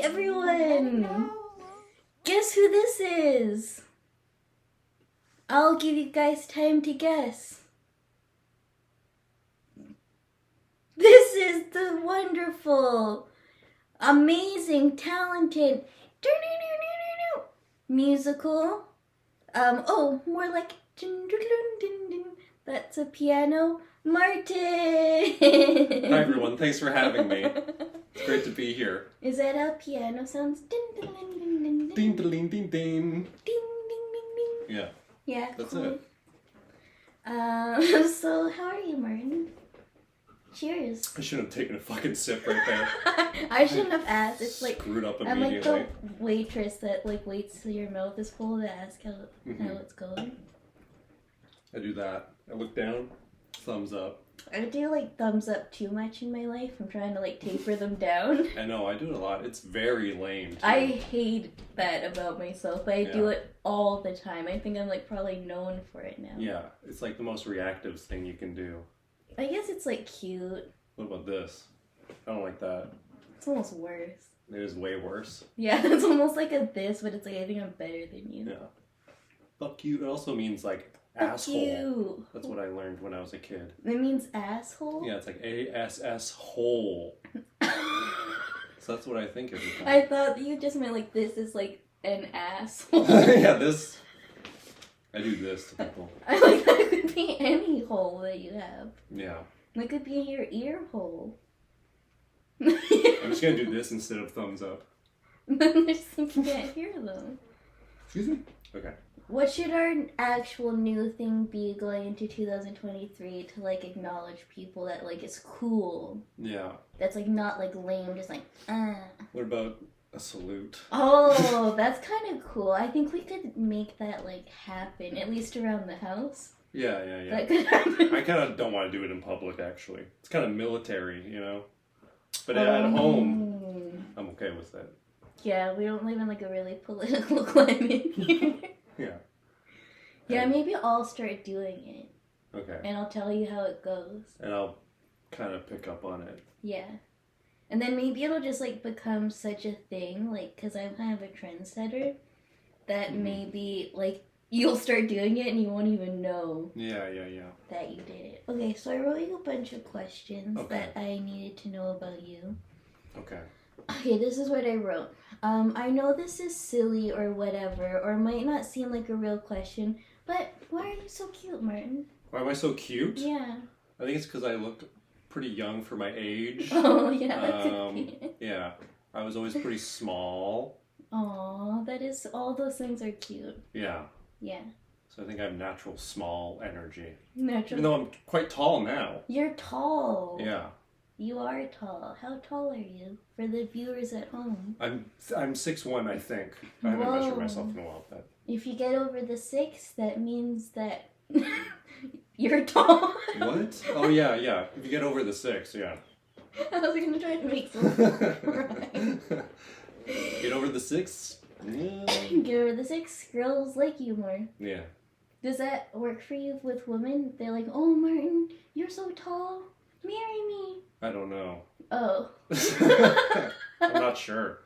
everyone! Guess who this is? I'll give you guys time to guess. This is the wonderful, amazing, talented musical. More like that's a piano. Maarten! Hi everyone, thanks for having me. It's great to be here. Is that how piano sounds? Ding ding ding ding. Ding ding ding. Yeah. Yeah. That's cool. it. So how are you, Maarten? Cheers. I shouldn't have taken a fucking sip right there. I shouldn't have asked. It's like Screwed up I'm like immediately. the waitress that like waits till your mouth is full to ask how it's going. I do that. I look down, thumbs up. I do like thumbs up too much in my life. I'm trying to like taper them down. I know, I do it a lot. It's very lame too. I hate that about myself. I do Yeah. it all the time. I think I'm like probably known for it now. Yeah, it's like the most reactive thing you can do. I guess it's like cute. What about this? I don't like that. It's almost worse. It is way worse. Yeah, it's almost like a this, but it's like I think I'm better than you. Yeah. Fuck you. It also means like Fuck asshole. you. That's what I learned when I was a kid. It means asshole? Yeah, it's like ASS hole. So that's what I think every time. I thought you just meant like this is like an asshole. Yeah, this. I do this to people. I like that could be any hole that you have. Yeah. It could be your ear hole. I'm just gonna do this instead of thumbs up. Then there's you can't hear them. Excuse me? Okay. What should our actual new thing be going into 2023 to like acknowledge people that like it's cool? Yeah. That's like not like lame, just like What about a salute? Oh, that's kind of cool. I think we could make that like happen, at least around the house. Yeah. That could happen. I kind of don't want to do it in public, actually. It's kind of military, you know? But at home, I'm okay with it. Yeah, we don't live in like a really political climate here. Yeah. Yeah, maybe I'll start doing it. Okay. And I'll tell you how it goes. And I'll kind of pick up on it. Yeah. And then maybe it'll just like become such a thing, like, because I'm kind of a trendsetter, that maybe like you'll start doing it and you won't even know Yeah. that you did it. Okay, so I wrote you a bunch of questions Okay. that I needed to know about you. Okay. Okay, this is what I wrote. I know this is silly or whatever, or might not seem like a real question, but why are you so cute, Maarten? Why am I so cute? Yeah. I think it's because I look pretty young for my age. Oh, yeah, that could be it. Yeah. I was always pretty small. Aw, that is, all those things are cute. Yeah. Yeah. So I think I have natural small energy. Natural. Even though I'm quite tall now. You're tall. Yeah. You are tall. How tall are you? For the viewers at home. I'm 6'1", I think. I haven't Whoa. measured myself in a while, but If you get over the 6, that means that you're tall. what? Oh yeah. If you get over the 6, yeah. I was gonna try to make something right. Get over the 6? Yeah. Get over the 6, girls like you more. Yeah. Does that work for you with women? They're like, oh, Maarten, you're so tall. Marry me. I don't know. Oh. I'm not sure.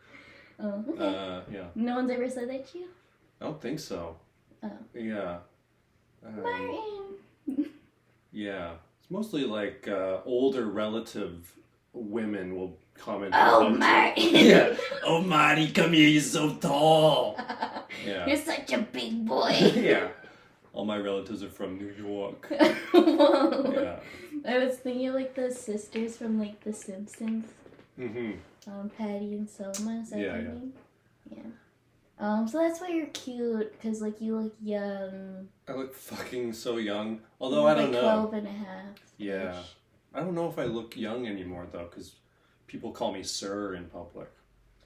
Oh, okay. Yeah. No one's ever said that to you? I don't think so. Oh. Yeah. Maarten. Yeah. It's mostly like older relative women will comment. Oh, on Maarten. Yeah. Oh, Marty, come here. You're so tall. Yeah. You're such a big boy. Yeah. All my relatives are from New York. Whoa. Yeah. I was thinking of like the sisters from like The Simpsons. Mm-hmm. Patty and Selma. Is that Yeah, their yeah. name? Yeah. So that's why you're cute, because like you look young. I look fucking so young. Although I don't like know. 12 and a half. Yeah. I don't know if I look young anymore though, because people call me sir in public.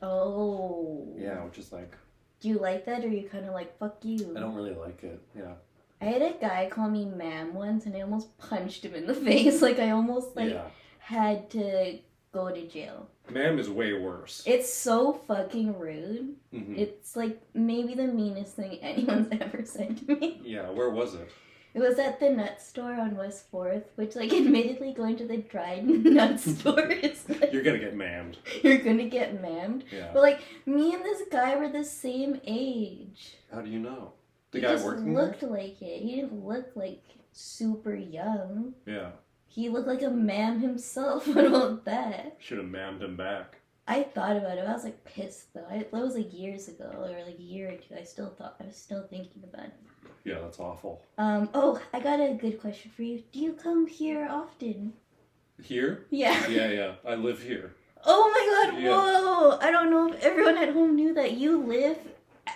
Oh. Yeah, which is like, Do you like that, or are you kind of like, fuck you? I don't really like it. Yeah. I had a guy call me ma'am once, and I almost punched him in the face. Like, I almost, like, Yeah. had to go to jail. Ma'am is way worse. It's so fucking rude. Mm-hmm. It's, like, maybe the meanest thing anyone's ever said to me. Yeah, where was it? It was at the nut store on West 4th, which, like, admittedly, going to the dried nut store is like... You're gonna get mammed. You're gonna get mammed? Yeah. But, like, me and this guy were the same age. How do you know? The He guy just working looked there? like it. He didn't look, like, super young. Yeah. He looked like a man himself. What about that? Should have mammed him back. I thought about it. I was, like, pissed, though. That was, like, years ago, or, like, a year or two. I was still thinking about it. Yeah, that's awful. Oh, I got a good question for you. Do you come here often? Here? Yeah. Yeah. I live here. Oh my god, Yeah. whoa! I don't know if everyone at home knew that you live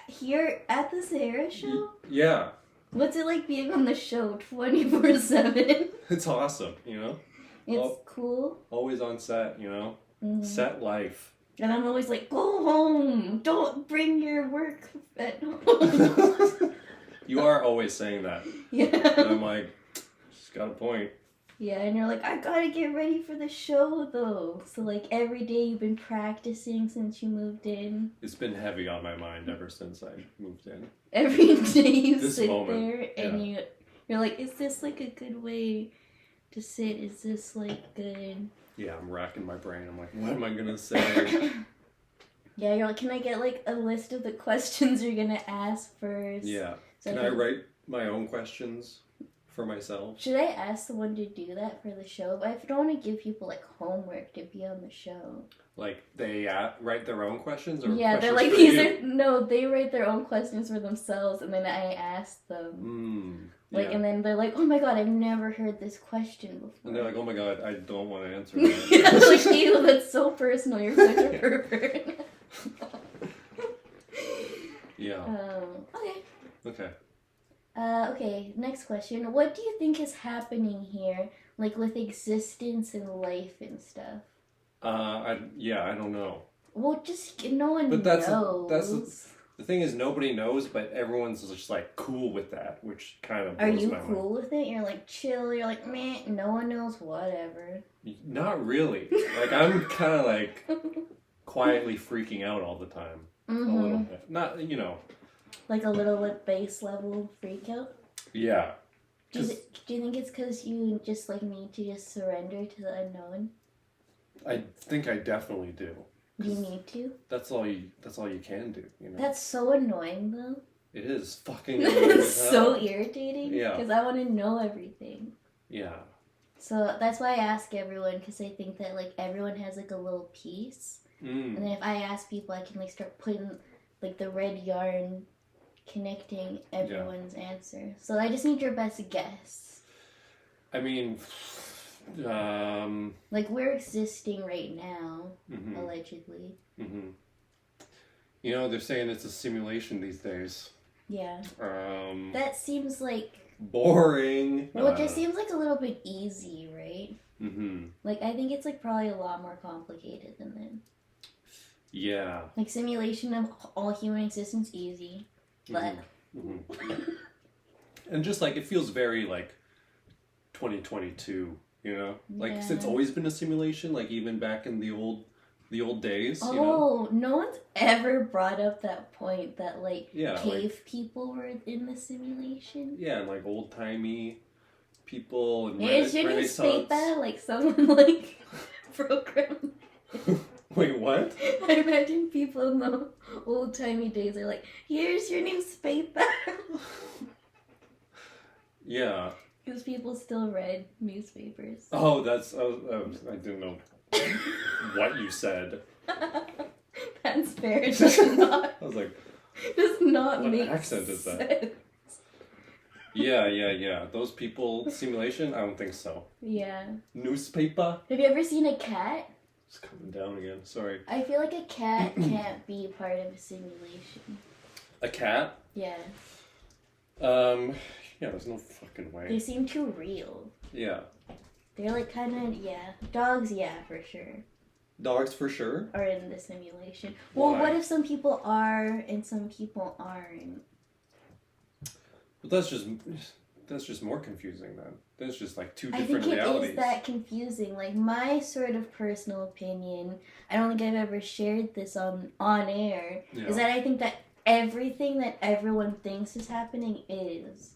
here at the Sahara show? Yeah. What's it like being on the show 24/7? It's awesome, you know? It's cool. Always on set, you know? Mm-hmm. Set life. And I'm always like, go home! Don't bring your work at home. You are always saying that. Yeah. And I'm like, she's got a point. Yeah, and you're like, I gotta get ready for the show though. So like every day you've been practicing since you moved in. It's been heavy on my mind ever since I moved in. Every day you This sit moment, there and you're like, is this like a good way to sit? Is this like good? Yeah, I'm racking my brain. I'm like, what am I gonna say? Yeah, you're like, can I get like a list of the questions you're gonna ask first? Yeah. So Can I write my own questions for myself? Should I ask someone to do that for the show? But I don't want to give people like homework to be on the show. Like they write their own questions, or yeah, questions they're like for these you? are they write their own questions for themselves, and then I ask them. Like, yeah. and then they're like, oh my god, I've never heard this question before. And they're like, oh my god, I don't want to answer that. Yeah, like, ew, that's so personal. You're such a pervert. Yeah. Okay. Okay. Okay, next question. What do you think is happening here, like with existence and life and stuff? I don't know. Well, just no one But knows. The thing is, nobody knows, but everyone's just like cool with that, which kind of Are blows you my cool with it? You're like chill. You're like, meh, no one knows, whatever. mind. Not really. Like I'm kind of like quietly freaking out all the time. A little bit. Not, you know. Like a little like base level freak out? Yeah. Do you think it's because you just like need to just surrender to the unknown? I think I definitely do. You need to? That's all you can do, you know. That's so annoying though. It is fucking annoying as It's so hell. irritating. Yeah. Because I want to know everything. Yeah. So that's why I ask everyone, because I think that like everyone has like a little piece. And then if I ask people, I can like start putting like the red yarn connecting everyone's answer. So I just need your best guess. I mean, like we're existing right now, allegedly. You know, they're saying it's a simulation these days. Yeah. That seems like boring. Well, it just seems like a little bit easy, right? Like I think it's like probably a lot more complicated than that. Yeah. Like simulation of all human existence, easy. But and just like it feels very like 2022, you know? Like it's always been a simulation, like even back in the old days, you know? No one's ever brought up that point that like cave like, people were in the simulation. Yeah, and like old-timey people and Is your new Renaissance. paper like someone like programmed? Wait, what? I imagine people in the old-timey days are like, here's your newspaper. Yeah. Because people still read newspapers. Oh, I didn't know what you said. That's fair. It does not. I was like, does not what make accent is that? sense. Yeah. Those people, simulation? I don't think so. Yeah. Newspaper? Have you ever seen a cat? It's coming down again. Sorry. I feel like a cat can't be part of a simulation. A cat? Yeah. Yeah, there's no fucking way. They seem too real. Yeah. They're like kind of, Dogs, for sure. Dogs for sure? Are in the simulation. Well, Why? what if some people are and some people aren't? But that's just more confusing then. There's just like two different I think realities. it is that confusing. Like my sort of personal opinion, I don't think I've ever shared this on air, is that I think that everything that everyone thinks is happening is.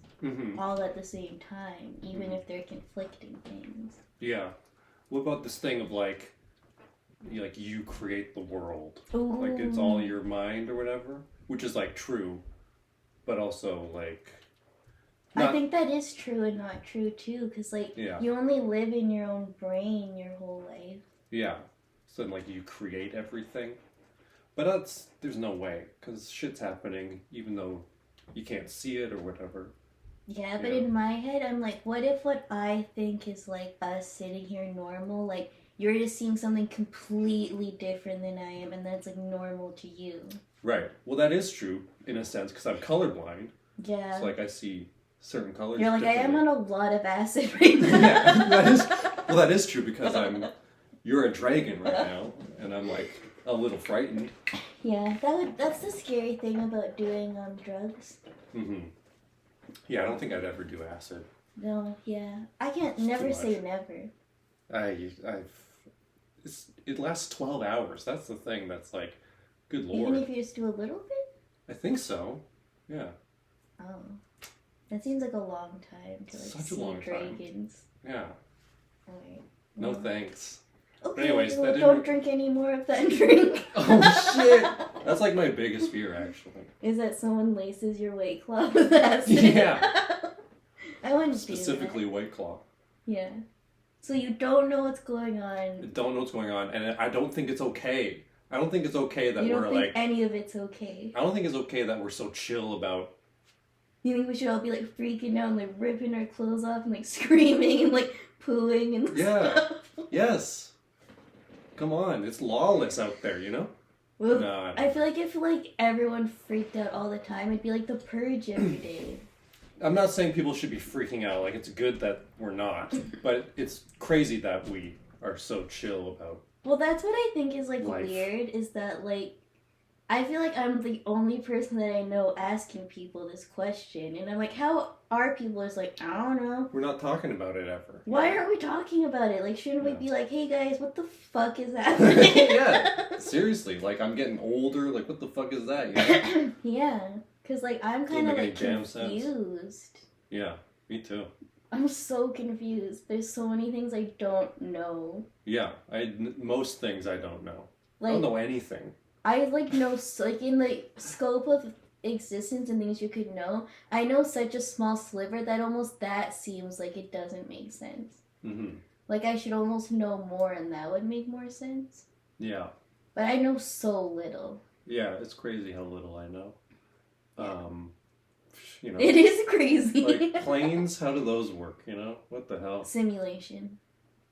all at the same time, even if they're conflicting things. Yeah. What about this thing of like you create the world? Ooh. Like it's all your mind or whatever, which is like true, but also like. I think that is true and not true too, because like you only live in your own brain your whole life. Yeah. So like you create everything, but there's no way because shit's happening even though you can't see it or whatever. Yeah, but in my head, I'm like, what if what I think is like us sitting here normal, like you're just seeing something completely different than I am, and that's like normal to you. Right. Well, that is true in a sense because I'm colorblind. Yeah. So like I see certain colors. You're like, I am on a lot of acid right now. Yeah, that is true because you're a dragon right now, and I'm like a little frightened. Yeah, that's the scary thing about doing drugs. Yeah, I don't think I'd ever do acid. No, yeah, I can't never say never. It lasts 12 hours. That's the thing. That's like, good lord. Even if you just do a little bit. I think so. Yeah. Oh. That seems like a long time to like see dragons. Yeah. Alright. No thanks. Okay, but anyways, well, don't drink any more of that drink. Oh shit! That's like my biggest fear, actually. Is that someone laces your White Claw with acid? Yeah. I wouldn't specifically White Claw. Yeah. So you don't know what's going on. I don't know what's going on, and I don't think it's okay. I don't think it's okay that we're like. Any of it's okay. I don't think it's okay that we're so chill about. You think we should all be like freaking out and like ripping our clothes off and like screaming and like pooing and stuff? Yes. Come on, it's lawless out there, you know? Well, no, I feel like if like everyone freaked out all the time, it'd be like the Purge every day. I'm not saying people should be freaking out. Like, it's good that we're not. But it's crazy that we are so chill about. Well, that's what I think is like life. Weird, is that like I feel like I'm the only person that I know asking people this question. And I'm like, how are people? It's like, I don't know. We're not talking about it ever. Why aren't we talking about it? Like, shouldn't we be like, hey guys, what the fuck is happening? Yeah, seriously. Like, I'm getting older. Like, what the fuck is that? You know? Yeah, because like, I'm kind of like confused. Yeah, me too. I'm so confused. There's so many things I don't know. Yeah, most things I don't know. Like, I don't know anything. I like know, like in the scope of existence and things you could know, I know such a small sliver that almost that seems like it doesn't make sense. Like I should almost know more and that would make more sense. Yeah. But I know so little. Yeah, it's crazy how little I know. You know. It is crazy. Like planes, how do those work, you know? What the hell? Simulation.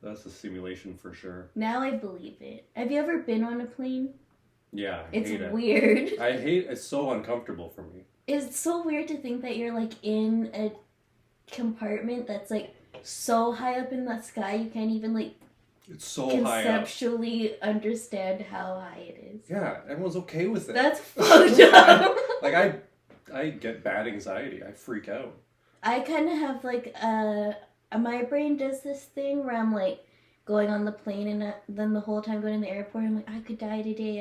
That's a simulation for sure. Now I believe it. Have you ever been on a plane? Yeah, I hate it. It's weird. It's so uncomfortable for me. It's so weird to think that you're like in a compartment that's like so high up in the sky you can't even like it's so high up. Conceptually understand how high it is. Yeah, everyone's okay with it. That's fucked up. Like I get bad anxiety. I freak out. I kind of have like my brain does this thing where I'm like going on the plane and then the whole time going in the airport I'm like, I could die today,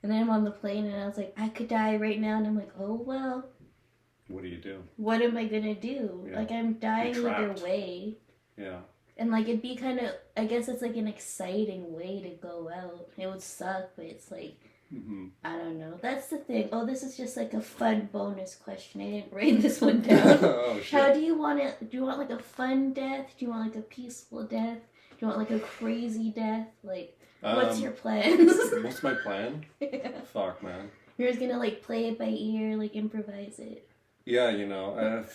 and then I'm on the plane and I was like, I could die right now, and I'm like, oh well, what do you do? What am I gonna do? Yeah. Like I'm dying either way. Yeah. And like it'd be kind of, I guess it's like an exciting way to go out. It would suck, but it's like I don't know. That's the thing. Oh, this is just like a fun bonus question. I didn't write this one down. Oh shit. How do you want it? Do you want like a fun death? Do you want like a peaceful death? Do you want like a crazy death? Like, what's your plans? What's my plan? Yeah. Fuck, man. You're just gonna like play it by ear, like improvise it. Yeah, you know, I'm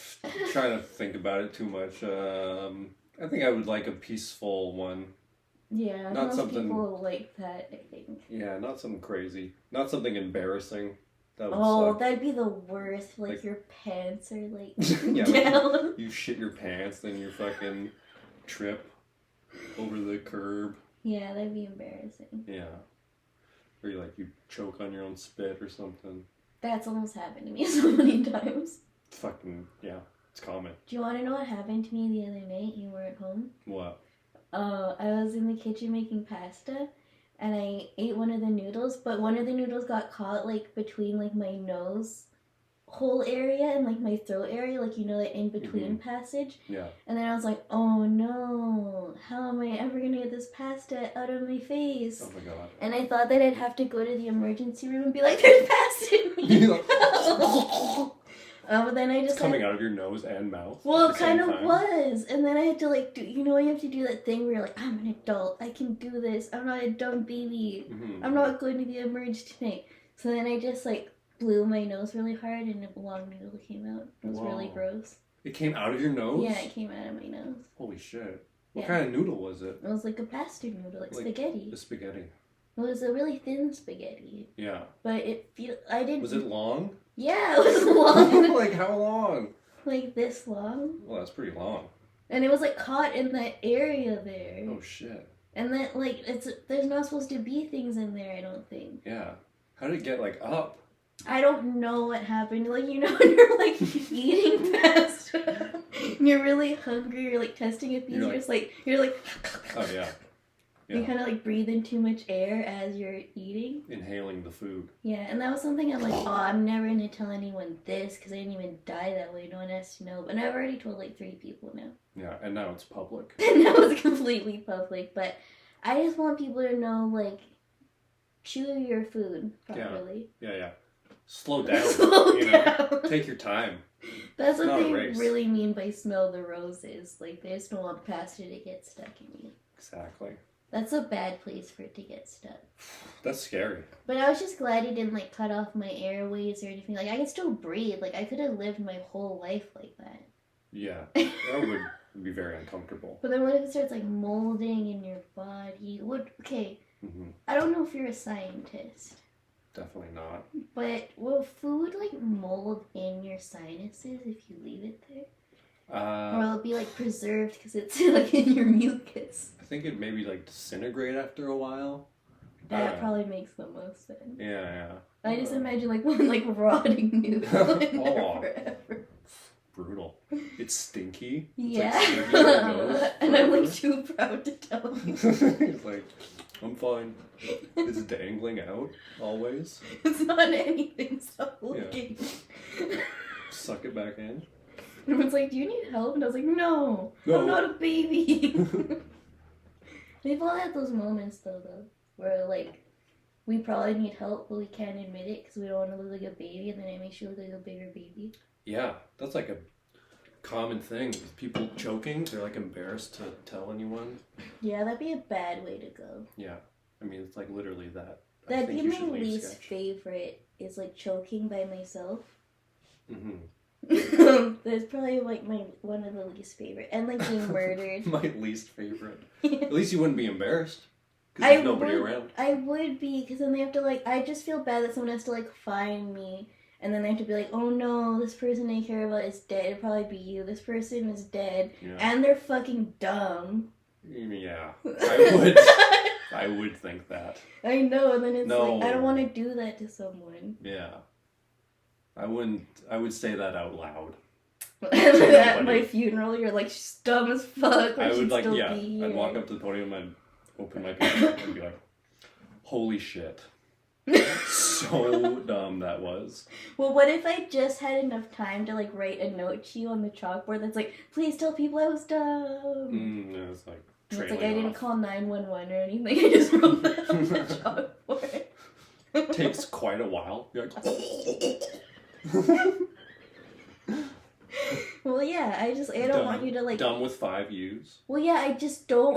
trying to think about it too much. I think I would like a peaceful one. Yeah, not most something people like that, I think. Yeah, not something crazy. Not something embarrassing. That would suck. That'd be the worst. Like your pants are like down. Like you shit your pants, then you fucking trip over the curb. Yeah, that'd be embarrassing. Yeah. Or you choke on your own spit or something. That's almost happened to me so many times. Fucking, yeah. It's common. Do you want to know what happened to me the other night? You weren't home? What? I was in the kitchen making pasta, and I ate one of the noodles, but one of the noodles got caught, like, between, like, my nose hole area and like my throat area, like, you know, the in between passage. Yeah. And then I was like, oh no, how am I ever gonna get this pasta out of my face? Oh my god. And I thought that I'd have to go to the emergency room and be like, there's pasta in me. But then I just coming out of your nose and mouth. Well, it kind of was. And then I had to like do, you know, you have to do that thing where you're like, I'm an adult, I can do this, I'm not a dumb baby, I'm not going to be emerged tonight. So then I just like blew my nose really hard and a long noodle came out. It was really gross. It came out of your nose? Yeah, it came out of my nose. Holy shit. What kind of noodle was it? It was like a pasta noodle, like spaghetti. The spaghetti. It was a really thin spaghetti. Yeah. But I didn't... Was it long? Yeah, it was long. Like how long? Like this long. Well, that's pretty long. And it was like caught in that area there. Oh shit. And then like there's not supposed to be things in there, I don't think. Yeah. How did it get like up? I don't know what happened. Like, you know, when you're like eating pasta, and you're really hungry, you're like testing a piece, you're like oh yeah. You kind of like breathe in too much air as you're eating. Inhaling the food. Yeah, and that was something I'm like, oh, I'm never going to tell anyone this because I didn't even die that way. No one has to know. But I've already told like 3 people now. Yeah, and now it's public. And now it's completely public. But I just want people to know, like, chew your food properly. Yeah. Slow down. Slow down. Know? Take your time. That's what they really mean by smell the roses. Like, they just don't want pasta to get stuck in you. Exactly. That's a bad place for it to get stuck. That's scary. But I was just glad he didn't, like, cut off my airways or anything. Like, I could still breathe. Like, I could have lived my whole life like that. Yeah. That would be very uncomfortable. But then what if it starts, like, molding in your body? Okay. Mm-hmm. I don't know if you're a scientist. Definitely not. But will food, like, mold in your sinuses if you leave it there? Or will it be, like, preserved because it's, like, in your mucus? I think it maybe, like, disintegrate after a while. That probably makes the most sense. Yeah. I just imagine, like, one, like, rotting noodle in there forever. Brutal. It's stinky. Yeah. It's like stinky and I'm, like, too proud to tell you. He's like, I'm fine. It's dangling out, always. It's not anything, stop looking. Yeah. Suck it back in. Everyone's like, do you need help? And I was like, no. I'm not a baby. We've all had those moments, though, where, like, we probably need help, but we can't admit it because we don't want to look like a baby, and then it makes you look like a bigger baby. Yeah, that's, like, a common thing. With people choking, they're, like, embarrassed to tell anyone. Yeah, that'd be a bad way to go. Yeah. I mean, it's, like, literally that. That'd be my least favorite, is, like, choking by myself. Mm-hmm. That's probably like one of the least favorite, and like being murdered. My least favorite. At least you wouldn't be embarrassed because there's nobody around. I would be, because then they have to like. I just feel bad that someone has to like find me, and then they have to be like, "Oh no, this person I care about is dead. It'd probably be you. This person is dead, and they're fucking dumb." Yeah, I would think that. I know, and then it's like I don't want to do that to someone. Yeah. I would say that out loud. At my funeral, you're like, she's dumb as fuck. I would like, I'd walk up to the podium, I'd open my picture, and be like, holy shit. So dumb that was. Well, what if I just had enough time to like write a note to you on the chalkboard that's like, please tell people I was dumb. It's like, it's like I didn't call 911 or anything, I just wrote that on the chalkboard. It takes quite a while. You're like, well, yeah, I don't want you to like done with 5 U's. Well, yeah, I just don't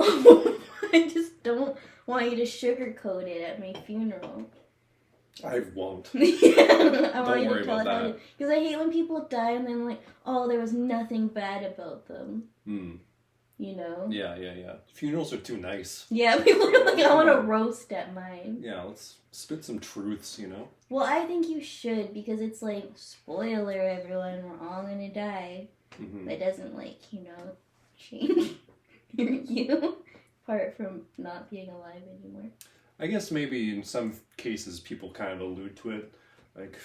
want you to sugarcoat it at my funeral. I won't. Yeah, I want don't you worry to tell about it that. Because I hate when people die and then like, oh, there was nothing bad about them. You know? Yeah. Funerals are too nice. Yeah, people are like, I want to roast at mine. Yeah, let's spit some truths, you know? Well, I think you should, because it's like, spoiler everyone, we're all gonna die. That doesn't like, you know, change you, apart from not being alive anymore. I guess maybe in some cases people kind of allude to it. Like,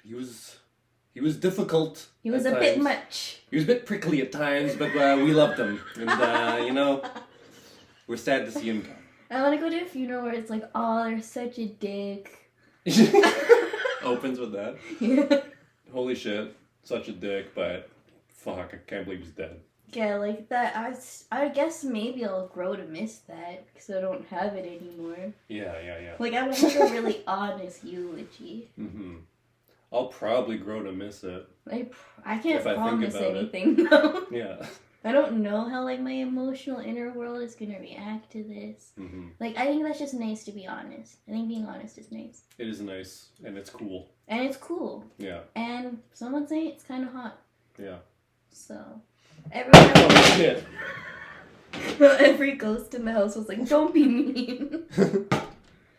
he was difficult. He was a bit much. He was a bit prickly at times, but we loved him. And, you know, we're sad to see him go. I want to go to a funeral where it's like, oh, they're such a dick. Opens with that. Yeah. holy shit, such a dick, but fuck, I can't believe he's dead. Yeah, like that. I guess maybe I'll grow to miss that because I don't have it anymore. Yeah. Like, I want like a really honest eulogy. Mm-hmm. I'll probably grow to miss it. I can't promise anything, though. Yeah. I don't know how, like, my emotional inner world is going to react to this. Mm-hmm. Like, I think that's just nice to be honest. I think being honest is nice. It is nice, and it's cool. And it's cool. Yeah. And someone say it's kind of hot. Yeah. So, everyone... Oh, shit. Every ghost in the house was like, don't be mean.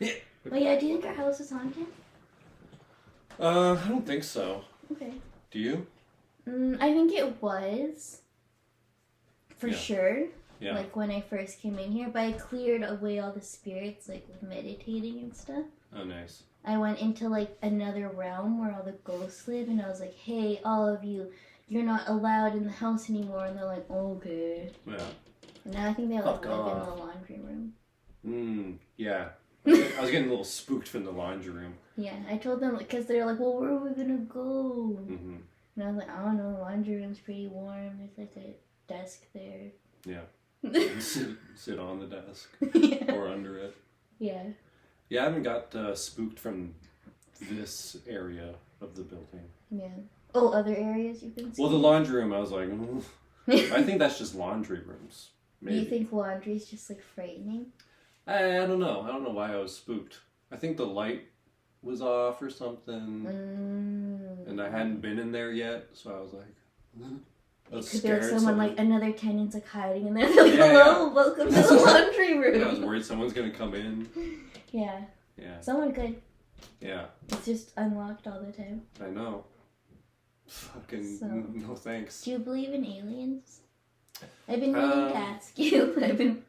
Yeah. But yeah, do you think our house is haunted? I don't think so. Okay. Do you? I think it was. For sure. Yeah. Like when I first came in here, but I cleared away all the spirits, like with meditating and stuff. Oh, nice. I went into like another realm where all the ghosts live, and I was like, hey, all of you, you're not allowed in the house anymore. And they're like, okay. Yeah. And now I think they like Fuck live off. in the laundry room. Yeah. I was getting a little spooked from the laundry room. Yeah, I told them, because they're like, well, where are we gonna go? Mm-hmm. And I was like, I don't know, the laundry room's pretty warm. There's like a desk there. Yeah. sit on the desk. Yeah. Or under it. Yeah. Yeah, I haven't got spooked from this area of the building. Yeah. Oh, other areas you've been seeing? Well, the laundry room, I was like, I think that's just laundry rooms. Maybe. Do you think laundry's just like frightening? I don't know. I don't know why I was spooked. I think the light was off or something. And I hadn't been in there yet, so I was like... I was Could scared. there someone, like, another tenant's, like, hiding in there? They're like, hello, welcome to the laundry room. Yeah, I was worried someone's gonna come in. Yeah. Yeah. Someone could. Yeah. It's just unlocked all the time. I know. Fucking no thanks. Do you believe in aliens? I've been meaning to ask you.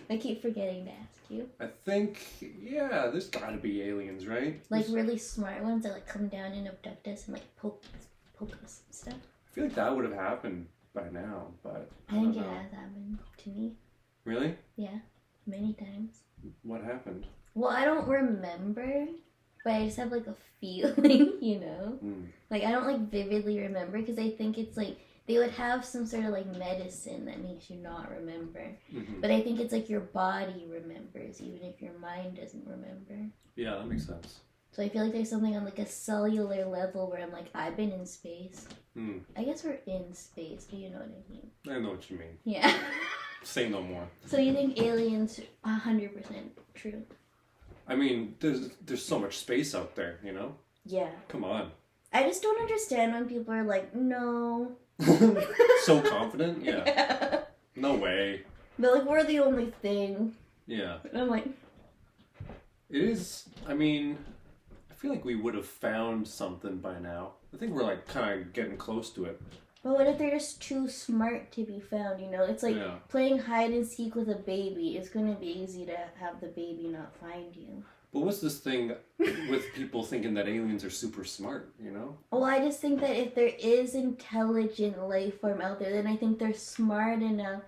I keep forgetting to ask you. I think, yeah, there's gotta be aliens, right? Like really smart ones that like come down and abduct us and like poke us and stuff. I feel like that would have happened by now, but I think it has happened to me. Really? Yeah, many times. What happened? Well, I don't remember, but I just have like a feeling, you know? Like I don't like vividly remember because I think it's like they would have some sort of like medicine that makes you not remember. But I think it's like your body remembers even if your mind doesn't remember. Yeah, that makes sense. So I feel like there's something on like a cellular level where I'm like, I've been in space. I guess we're in space, do you know what I mean? I know what you mean. Yeah. Say no more. So you think aliens 100% true? I mean, there's so much space out there, you know? Yeah. Come on. I just don't understand when people are like, no. So confident? Yeah. No way. But like, we're the only thing. Yeah. And I'm like... It is, I mean... I feel like we would have found something by now. I think we're like kind of getting close to it. But what if they're just too smart to be found, you know? It's like playing hide and seek with a baby. It's going to be easy to have the baby not find you. But what's this thing with people thinking that aliens are super smart, you know? Well, I just think that if there is intelligent life form out there, then I think they're smart enough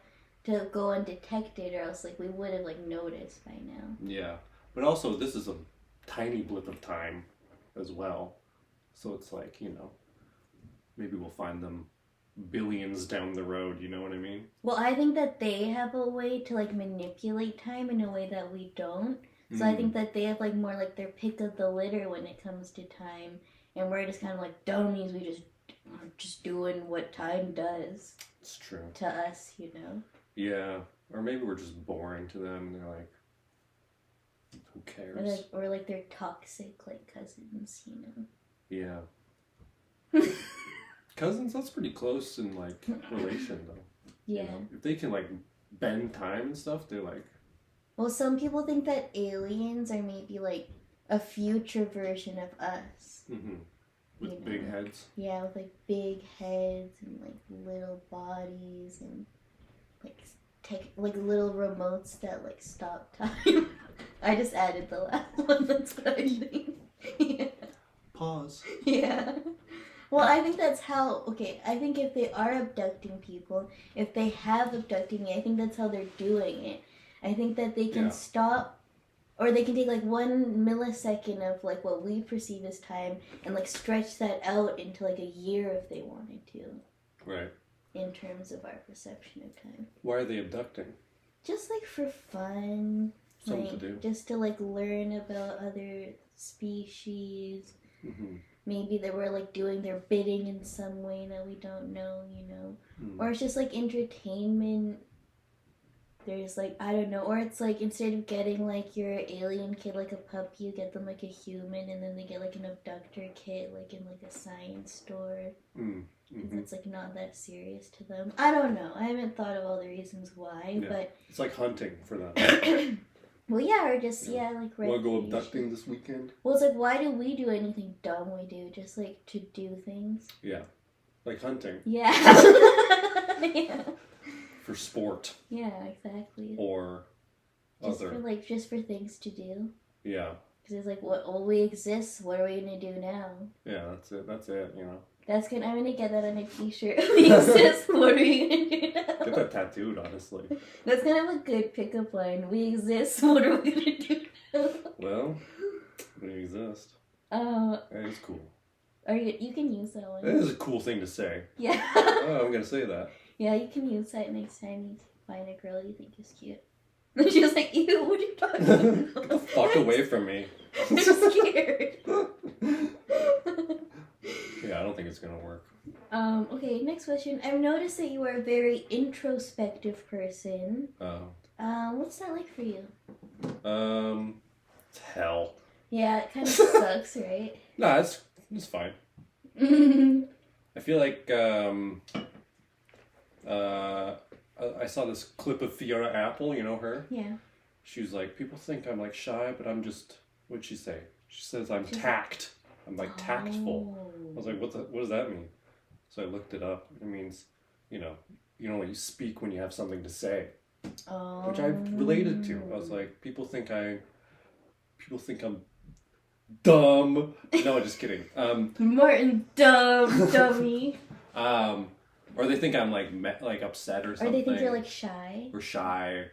to go undetected, or else like we would have like noticed by now. Yeah. But also, this is a tiny blip of time as well. So it's like, you know, maybe we'll find them billions down the road, you know what I mean? Well, I think that they have a way to like manipulate time in a way that we don't. So I think that they have like more like their pick of the litter when it comes to time, and we're just kind of like dummies. We just doing what time does. It's true. To us, you know? Yeah. Or maybe we're just boring to them, and they're like, who cares? Or like they're toxic, like cousins, you know? Yeah. Cousins, that's pretty close in like relation though. Yeah. You know? If they can like bend time and stuff, they're like... Well, some people think that aliens are maybe like a future version of us. With big heads. Yeah, with like big heads and like little bodies and like little remotes that like stop time. I just added the last one. That's what I think. Yeah. Pause. Yeah. Well, I think that's how. Okay, I think if they are abducting people, if they have abducted me, I think that's how they're doing it. I think that they can stop Or they can take like 1 millisecond of like what we perceive as time and like stretch that out into like a year if they wanted to. Right. In terms of our perception of time. Why are they abducting? Just like for fun. Something like, to do. Just to like learn about other species. Mm-hmm. Maybe they were like doing their bidding in some way that we don't know, you know. Mm. Or it's just like entertainment. There's like, I don't know, or it's like instead of getting like your alien kid like a puppy, you get them like a human, and then they get like an abductor kit like in like a science store. Mm-hmm. It's like not that serious to them. I don't know. I haven't thought of all the reasons why, but it's like hunting for them. well, yeah, or just like. Want to go abducting this weekend? Well, it's like, why do we do anything dumb? We do just like to do things. Yeah, like hunting. Yeah. Yeah. For sport. Yeah, exactly. Or just for like just for things to do. Yeah. Because it's like, we exist. What are we gonna do now? Yeah, that's it. That's it. You know. I'm gonna get that on a T-shirt. We exist. What are we gonna do now? Get that tattooed, honestly. That's kind of a good pickup line. We exist. What are we gonna do now? Well, we exist. It's cool. You can use that one. It is a cool thing to say. Yeah. Oh, I'm gonna say that. Yeah, you can use that next time you find a girl you think is cute. And she's like, ew, what are you talking about? Get the fuck away from me. I'm scared. Yeah, I don't think it's gonna work. Okay, next question. I've noticed that you are a very introspective person. Oh. What's that like for you? It's hell. Yeah, it kind of sucks, right? Nah, it's fine. I feel like, I saw this clip of Fiona Apple, you know her? Yeah. She was like, people think I'm like shy, but I'm just, what'd she say? She says I'm tact. I'm like tactful. I was like, what does that mean? So I looked it up. It means, you speak when you have something to say. Which I related to. I was like, people think I'm dumb. No, just kidding. Maarten, dummy. Or they think I'm like upset or something. Or they think you're like shy. Or shy.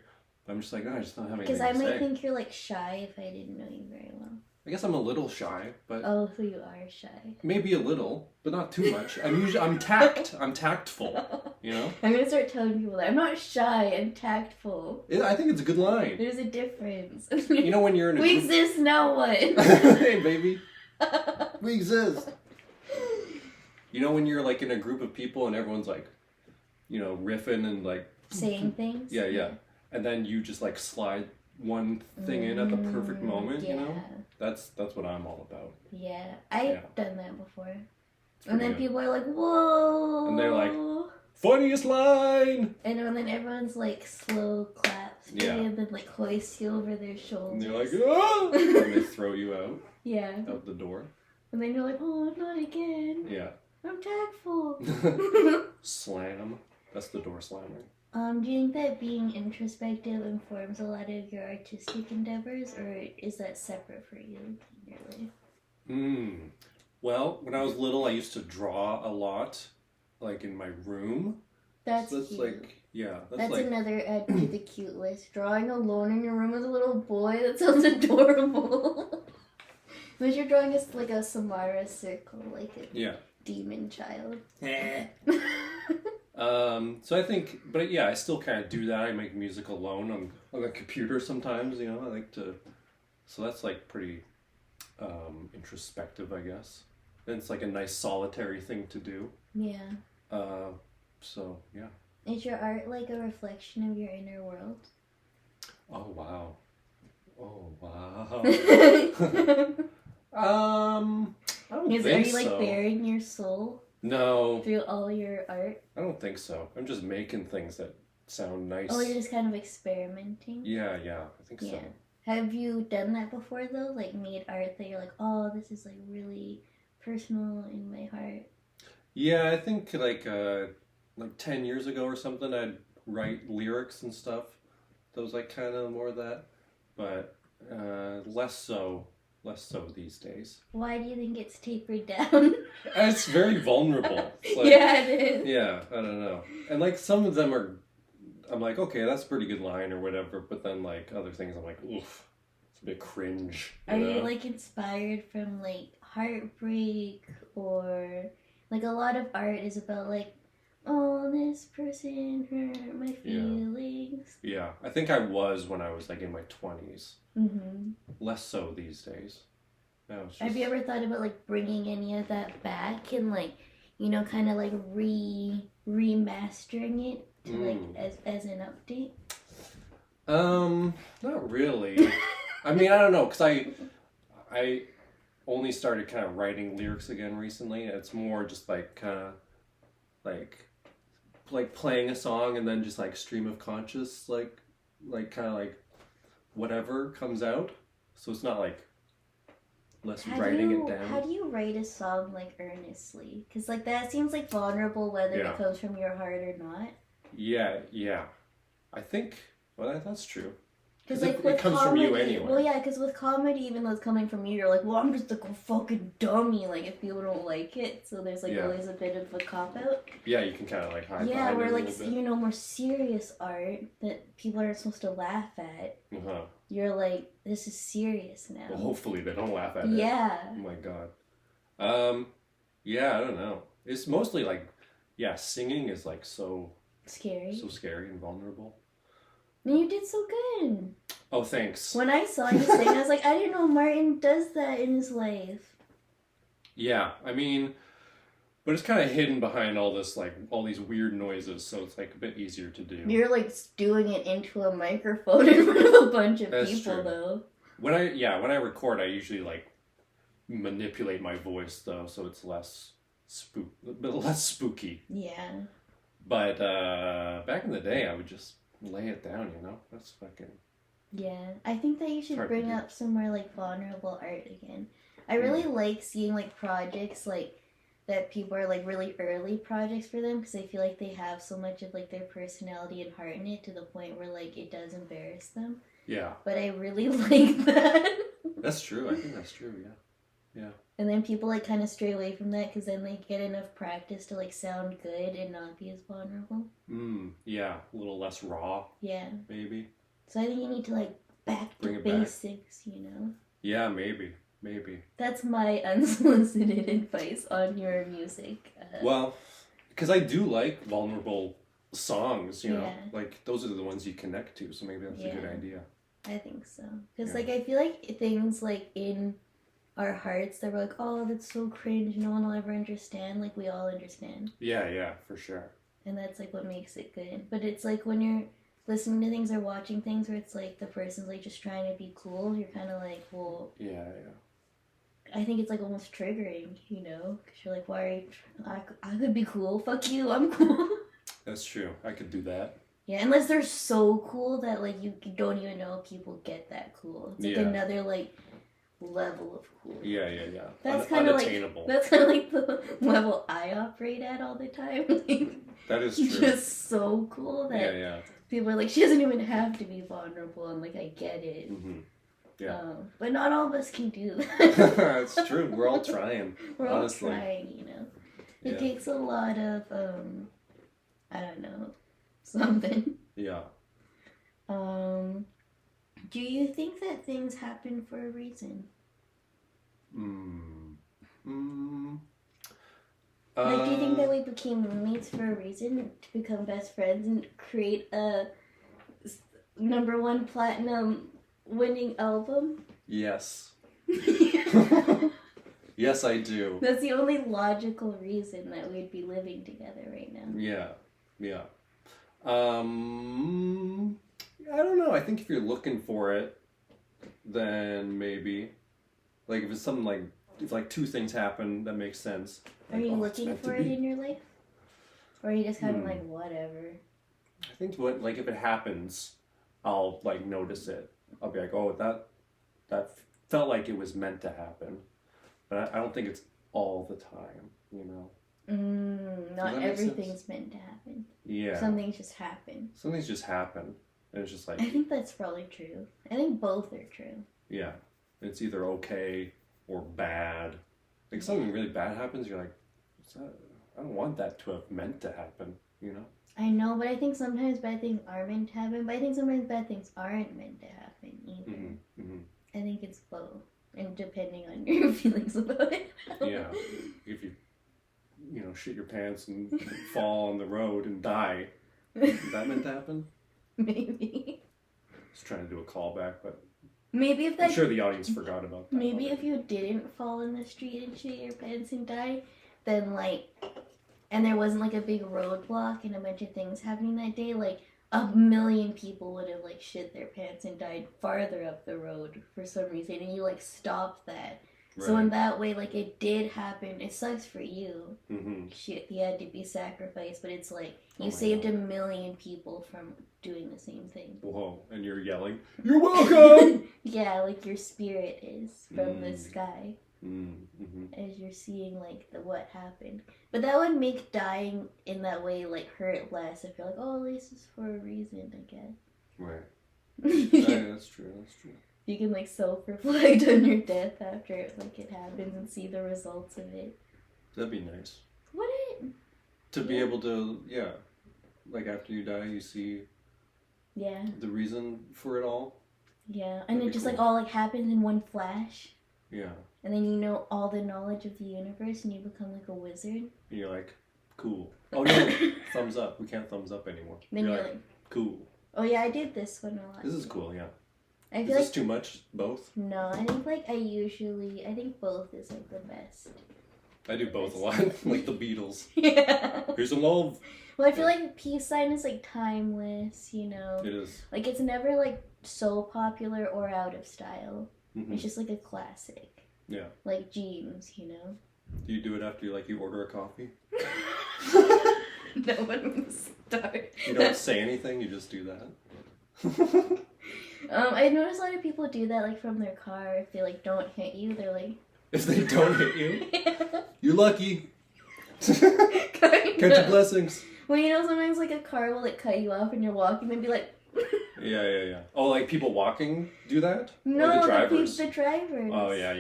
I'm just like, no, I just don't have anything Because to I say. might think you're like shy if I didn't know you very well. I guess I'm a little shy, but oh, so you are shy. Maybe a little, but not too much. I'm tactful. You know. I'm gonna start telling people that I'm not shy. I'm tactful. I think it's a good line. There's a difference. You know when you're in a we exist now. What? Hey, baby. We exist. You know when you're like in a group of people and everyone's like, riffing and like saying things. Yeah. And then you just like slide one thing in at the perfect moment. Yeah. You know. That's what I'm all about. Yeah, I've done that before. And then people are like, whoa. And they're like, funniest line. And then everyone's like slow claps. Yeah. And then like hoist you over their shoulders. And they're like, oh! And they throw you out. Yeah. Out the door. And then you're like, oh, not again. Yeah. I'm tactful. Slam. That's the door slamming. Do you think that being introspective informs a lot of your artistic endeavors, or is that separate for you in your life? Well, when I was little, I used to draw a lot, like in my room. That's cute. like, yeah. That's like, another add to the cute list. Drawing alone in your room with a little boy. That sounds adorable. Unless you're drawing like a Sahara circle, like a demon child. So I think, but yeah, I still kind of do that. I make music alone on the computer sometimes, I like to, so that's like pretty introspective, I guess. And it's like a nice solitary thing to do. Yeah. So, yeah. Is your art like a reflection of your inner world? Oh, wow. I don't think so. Are you like bearing your soul? No. Through all your art? I don't think so. I'm just making things that sound nice. Oh, you're just kind of experimenting? Yeah, I think so. Have you done that before though? Like made art that you're like, oh, this is like really personal in my heart? Yeah, I think like 10 years ago or something, I'd write lyrics and stuff. That was like kind of more of that. But less so these days. Why do you think it's tapered down? It's very vulnerable. Like, yeah, it is. Yeah, I don't know. And like some of them I'm like, okay, that's a pretty good line or whatever. But then like other things, I'm like, oof, a bit cringe. Are you like inspired from like heartbreak, or like a lot of art is about like, oh, this person hurt my feelings. Yeah, I think I was when I was like in my 20s. Mm-hmm. Less so these days. Just... Have you ever thought about like bringing any of that back and like, you know, kind of like remastering it to like as an update? Not really. I mean, I don't know, because I only started kind of writing lyrics again recently. It's more just like kind of like playing a song and then just like stream of conscious, like kind of like whatever comes out. So it's not like less writing it down. How do you write a song like earnestly? Because like that seems like vulnerable whether it comes from your heart or not. Yeah. I think, well, that's true. Because like it comes comedy, from you anyway. Well, yeah, because with comedy, even though it's coming from you, you're like, well, I'm just like a fucking dummy. Like if people don't like it, so there's like always a bit of a cop out. Yeah, you can kind of like hide. Yeah, where like more serious art that people aren't supposed to laugh at. You're like, this is serious now. Well, hopefully they don't laugh at it. Yeah. Oh my god. Yeah, I don't know. It's mostly like, singing is like so scary. So scary and vulnerable. And you did so good. Oh, thanks. When I saw you sing, I was like, I didn't know Maarten does that in his life. Yeah, I mean, but it's kind of hidden behind all this, like, all these weird noises, so it's, like, a bit easier to do. You're, like, doing it into a microphone in front of a bunch of people, though. When I record, I usually, like, manipulate my voice, though, so it's less spooky. Yeah. But, back in the day, I would just lay it down, you know? That's fucking... Yeah. I think that you should bring up some more, like, vulnerable art again. I really like seeing, like, projects, like, that people are, like, really early projects for them, because I feel like they have so much of, like, their personality and heart in it to the point where, like, it does embarrass them. Yeah. But I really like that. That's true. I think that's true, yeah. Yeah. And then people, like, kind of stray away from that because then they get enough practice to, like, sound good and not be as vulnerable. Yeah. A little less raw. Yeah. Maybe. So I think you need to, like, bring the basics, you know? Yeah, maybe. That's my unsolicited advice on your music. Well, because I do like vulnerable songs, you know? Like, those are the ones you connect to, so maybe that's a good idea. I think so. Because, like, I feel like things, like, in our hearts that we're like, oh, that's so cringe, no one will ever understand, like, we all understand. Yeah, for sure. And that's, like, what makes it good. But it's, like, when you're listening to things or watching things where it's, like, the person's, like, just trying to be cool, you're kind of like, well... Yeah. I think it's, like, almost triggering, you know? Because you're like, why I could be cool. Fuck you, I'm cool. That's true. I could do that. Yeah, unless they're so cool that, like, you don't even know if people get that cool. It's, like, another, like... level of cool. Yeah. That's kind of like the level I operate at all the time. Like, that is true. Just so cool that people are like, she doesn't even have to be vulnerable, and like I get it. Yeah. But not all of us can do that. That's true. We're all trying. We're honestly. all trying, you know. It takes a lot of I don't know, something. Yeah. Do you think that things happen for a reason? Like, do you think that we became roommates for a reason? To become best friends and create a #1 platinum winning album? Yes. Yes, I do. That's the only logical reason that we'd be living together right now. Yeah. I don't know. I think if you're looking for it, then maybe. Like, if it's something like, if like two things happen, that makes sense. Are you looking for it in your life? Or are you just kind of like, whatever? I think if it happens, I'll like notice it. I'll be like, oh, that felt like it was meant to happen. But I don't think it's all the time, you know? Not everything's meant to happen. Yeah. Some things just happen. And it's just like... I think that's probably true. I think both are true. Yeah. It's either okay or bad. Like, something really bad happens, you're like, what's that? I don't want that to have meant to happen, you know? I know, but I think sometimes bad things are meant to happen, but I think sometimes bad things aren't meant to happen either. I think it's both, and depending on your feelings about it. Yeah, if you shit your pants and fall on the road and die, is that meant to happen? Maybe. I was trying to do a callback, but maybe if that. I'm sure the audience forgot about that. Maybe if you didn't fall in the street and shit your pants and die, then and there wasn't like a big roadblock and a bunch of things happening that day, like 1,000,000 people would have like shit their pants and died farther up the road for some reason, and you like stopped that. Right. So in that way, like it did happen. It sucks for you. Mm-hmm. Shit, you had to be sacrificed, but it's like you saved 1,000,000 people from doing the same thing. Whoa! And you're yelling, "You're welcome!" Yeah, like your spirit is from the sky. Mm-hmm. As you're seeing like what happened, but that would make dying in that way like hurt less if you're like, oh, this is for a reason, I guess. Right. Yeah, that's true. You can like self-reflect on your death after it happens and see the results of it. That'd be nice. Would it? To be able to, like after you die, you see. Yeah. The reason for it all. Yeah, and it just cool. Like all like happens in one flash. Yeah. And then you know all the knowledge of the universe and you become like a wizard. And you're like, cool. Oh no, thumbs up. We can't thumbs up anymore. Then you're like, cool. Oh yeah, I did this one a lot. This is cool, yeah. Is this too much? Both? No, I think I think both is like the best. I do both a lot, like the Beatles. Yeah. Here's some love. Well, I feel like the peace sign is like timeless, you know? It is. Like it's never like so popular or out of style. Mm-hmm. It's just like a classic. Yeah. Like jeans, you know? Do you do it after you order a coffee? No one would start. You don't say anything, you just do that? I noticed a lot of people do that like from their car. If they like don't hit you, they're like... If they don't hit you? Yeah. You're lucky. Count your blessings. Well, you know, sometimes like a car will like cut you off and you're walking and be like... Yeah. Oh, like people walking do that? No, or the drivers? The drivers. Oh, yeah.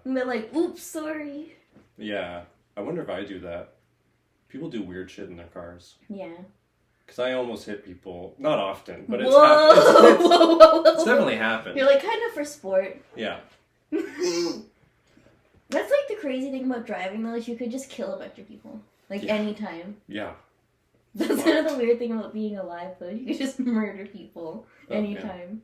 And they're like, oops, sorry. Yeah. I wonder if I do that. People do weird shit in their cars. Yeah. Because I almost hit people. Not often, but it's it's definitely happened. You're like, kind of for sport. Yeah. That's like the crazy thing about driving, though, is you could just kill a bunch of people. Like, anytime. Yeah. That's kind of the weird thing about being alive, though. You could just murder people anytime.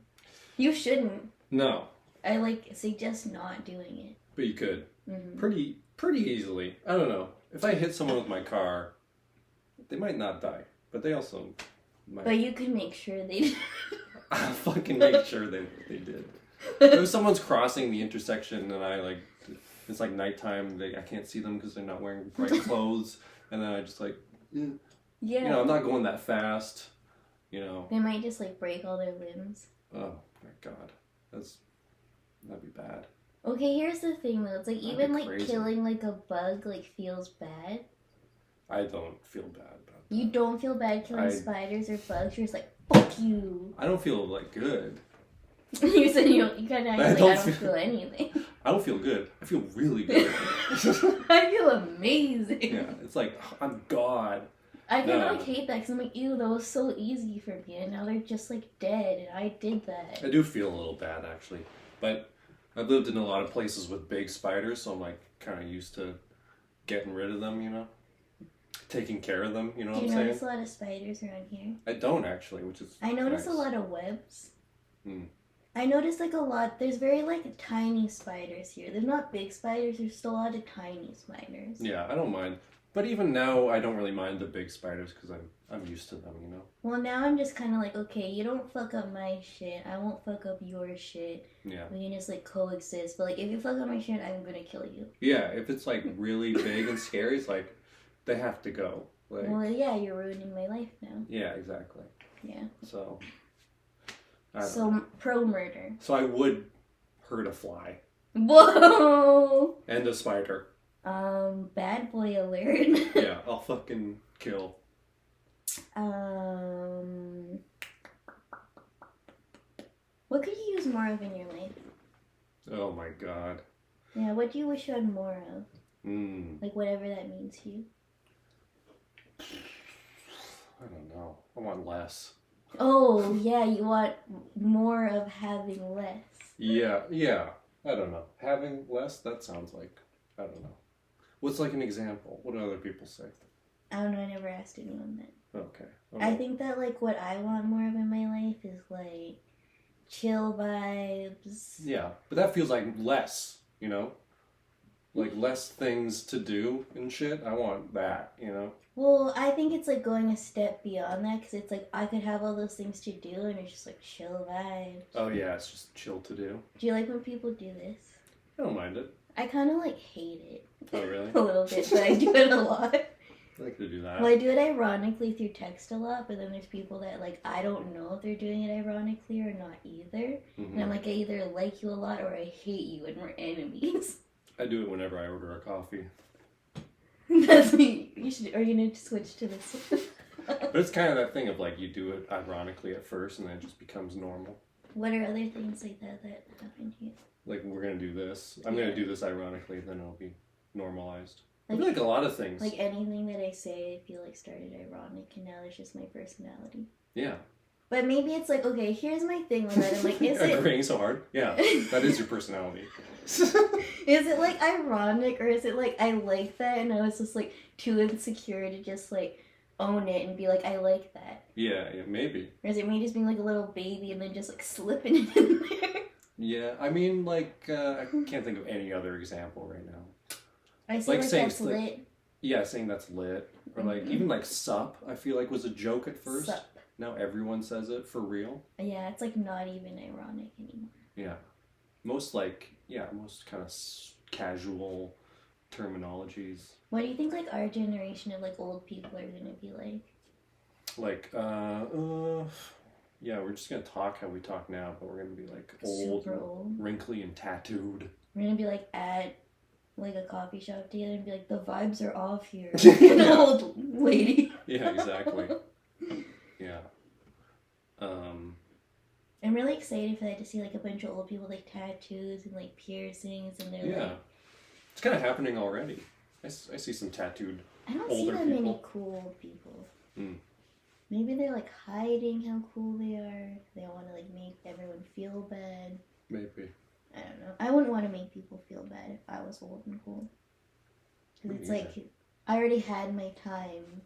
Yeah. You shouldn't. No. I, suggest not doing it. But you could. Mm-hmm. Pretty easily. I don't know. If I hit someone with my car, they might not die. But they also might. But you could make sure they did. I'll fucking make sure they did. If someone's crossing the intersection and it's like nighttime, I can't see them because they're not wearing bright clothes, and then I just yeah. You know, I'm not going that fast, you know. They might just break all their limbs. Oh my god. That'd be bad. Okay, here's the thing though. It's even killing a bug feels bad. I don't feel bad about that. You don't feel bad killing spiders or bugs? You're just like, fuck you. I don't feel good. You said you kind of I don't feel anything. I don't feel good. I feel really good. I feel amazing. Yeah, it's like, I'm God. I kind of hate that because I'm like, ew, that was so easy for me, and now they're just dead, and I did that. I do feel a little bad actually, but I've lived in a lot of places with big spiders, so I'm kind of used to getting rid of them, you know, taking care of them. You know what I'm saying? Do you notice a lot of spiders around here? I don't actually, which is. I notice a lot of webs. Hmm. I noticed a lot. There's very tiny spiders here. There's not big spiders. There's still a lot of tiny spiders. Yeah, I don't mind. But even now, I don't really mind the big spiders because I'm used to them, you know? Well, now I'm just kind of okay, you don't fuck up my shit. I won't fuck up your shit. Yeah. We can just, coexist. But, if you fuck up my shit, I'm gonna kill you. Yeah, if it's, really big and scary, it's they have to go. Well, yeah, you're ruining my life now. Yeah, exactly. Yeah. So, pro-murder. So I would hurt a fly. Whoa! And a spider. Bad boy alert. Yeah, I'll fucking kill. What could you use more of in your life? Oh my god. Yeah, what do you wish you had more of? Whatever that means to you. I don't know. I want less. Oh, yeah, you want more of having less. Yeah. I don't know. Having less, that sounds like, I don't know. What's like an example? What do other people say? I don't know, I never asked anyone that. Okay. I think that, like, what I want more of in my life is, like, chill vibes. Yeah, but that feels like less, you know? Like, less things to do and shit. I want that, you know? Well, I think it's, like, going a step beyond that, because it's, like, I could have all those things to do, and it's just, like, chill vibes. Oh, yeah, it's just chill to do. Do you like when people do this? I don't mind it. I kind of, like, hate it. Oh, really? A little bit, but I do it a lot. I like to do that. Well, I do it ironically through text a lot, but then there's people that, like, I don't know if they're doing it ironically or not either. Mm-hmm. And I'm like, I either like you a lot or I hate you and we're enemies. I do it whenever I order a coffee. That's me. You should, are you going to switch to this? But it's kind of that thing of, like, you do it ironically at first and then it just becomes normal. What are other things like that happen to you? Like, we're going to do this. I'm going to do this ironically, then it'll be normalized. Like, I feel like a lot of things. Like anything that I say, I feel like started ironic, and now it's just my personality. Yeah. But maybe it's like, okay, here's my thing with it. I'm like, is it agreeing so hard? Yeah, that is your personality. Is it like ironic, or is it like I like that and I was just like too insecure to just like own it and be like, I like that? Yeah, maybe. Or is it me just being like a little baby and then just like slipping it in there? Yeah, I mean, like, I can't think of any other example right now. I say like saying that's lit. Yeah, saying that's lit. Or like, even like sup, I feel like was a joke at first. Sup. Now everyone says it for real. Yeah, it's like not even ironic anymore. Yeah. Most kind of casual terminologies. What do you think like our generation of like old people are gonna be like? Like, yeah, we're just gonna talk how we talk now, but we're gonna be like old, super old, wrinkly and tattooed. We're gonna be like at like a coffee shop together and be like, the vibes are off here. An old lady. Yeah, exactly. Yeah. I'm really excited for that, to see like a bunch of old people with like tattoos and like piercings, and they're like, it's kind of happening already. I see some tattooed I don't older see that people. many cool people. Mm. Maybe they're like hiding how cool they are. They don't want to like make everyone feel bad. Maybe. I don't know. I wouldn't want to make people feel bad if I was old and cool. Because it's like, I already had my time,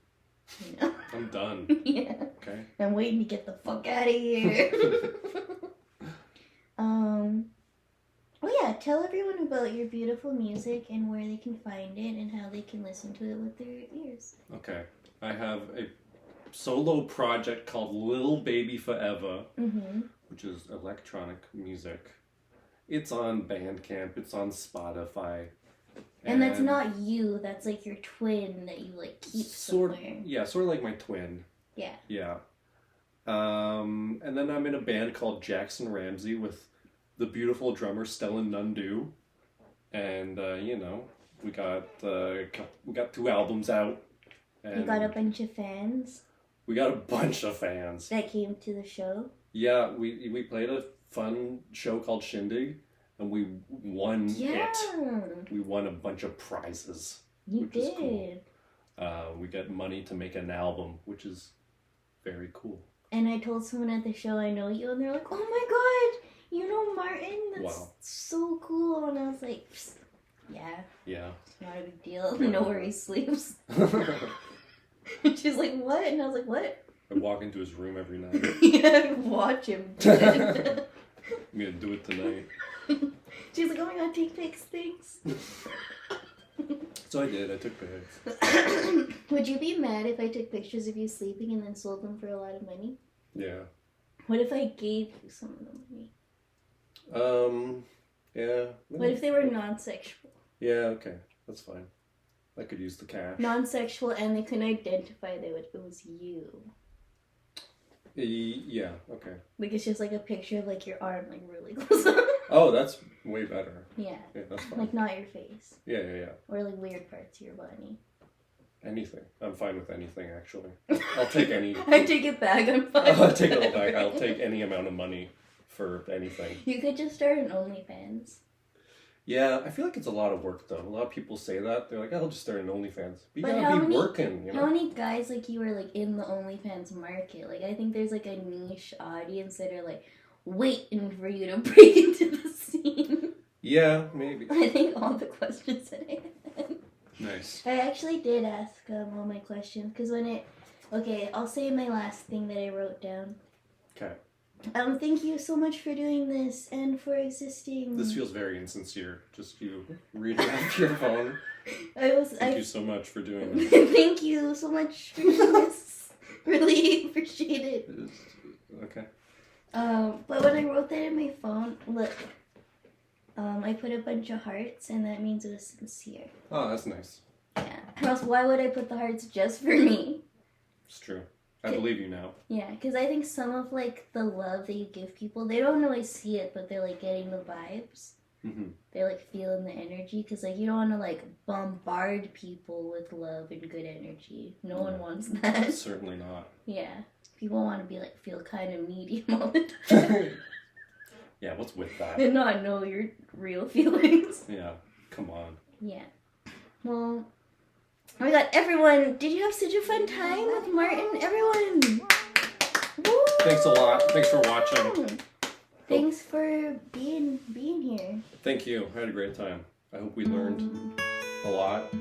you know? I'm done. Yeah. Okay. I'm waiting to get the fuck out of here. Oh yeah, tell everyone about your beautiful music and where they can find it and how they can listen to it with their ears. Okay. I have a solo project called Little Baby Forever, which is electronic music. It's on Bandcamp, it's on Spotify. And that's not you, that's like your twin that you like keep somewhere. Yeah, sort of like my twin. Yeah. Yeah. And then I'm in a band called Jackson Ramsey with the beautiful drummer Stellan Nundu. And, you know, we got 2 albums out. And you got a bunch of fans? We got a bunch of fans. That came to the show? Yeah, we played a fun show called Shindig, and we won it. We won a bunch of prizes. You did. Cool. We got money to make an album, which is very cool. And I told someone at the show I know you, and they're like, oh my god, you know Maarten? That's so cool. And I was like, yeah. Yeah. It's not a big deal. I know where he sleeps. And she's like, what? And I was like, what? I walk into his room every night. Yeah, watch him do it. I'm gonna do it tonight. She's like, oh my god, take pics, thanks. So I did, I took pics. Would you be mad if I took pictures of you sleeping and then sold them for a lot of money? Yeah. What if I gave you some of the money? Yeah. What if they were non-sexual? Yeah, okay. That's fine. I could use the cash. Non-sexual, and they couldn't identify that it was you. Yeah, okay. Like, it's just like a picture of like your arm, like really close up. Oh, that's way better. Yeah. Yeah, that's fine. Like, not your face. Yeah. Or like weird parts of your body. Anything. I'm fine with anything, actually. I'll take any. I take it back, I'm fine. I'll take it all back. I'll take any amount of money for anything. You could just start an OnlyFans. Yeah, I feel like it's a lot of work though. A lot of people say that. They're like, I'll just start an OnlyFans. But you But gotta be working, you know? How many guys like you are like in the OnlyFans market? Like I think there's like a niche audience that are like waiting for you to break into the scene. Yeah, maybe. I think all the questions that I had. Nice. I actually did ask all my questions because okay, I'll say my last thing that I wrote down. Okay. Thank you so much for doing this and for existing. This feels very insincere. Just you reading off your phone. Thank you so much for doing this. Thank you so much for doing this. Really appreciate it. Okay. But when I wrote that in my phone, look, I put a bunch of hearts, and that means it was sincere. Oh, that's nice. Yeah. Or else, why would I put the hearts just for me? It's true. I believe you now. Yeah, because I think some of, like, the love that you give people, they don't really see it, but they're, like, getting the vibes. Mm-hmm. They're, like, feeling the energy, because, like, you don't want to, like, bombard people with love and good energy. No one wants that. Certainly not. Yeah. People want to be, like, feel kind of medium all the time. Yeah, what's with that? And not know your real feelings. Yeah, come on. Yeah. Well... Oh my god, everyone, did you have such a fun time with Maarten? Everyone! Woo! Thanks a lot. Thanks for watching. Thanks for being here. Thank you. I had a great time. I hope we learned a lot.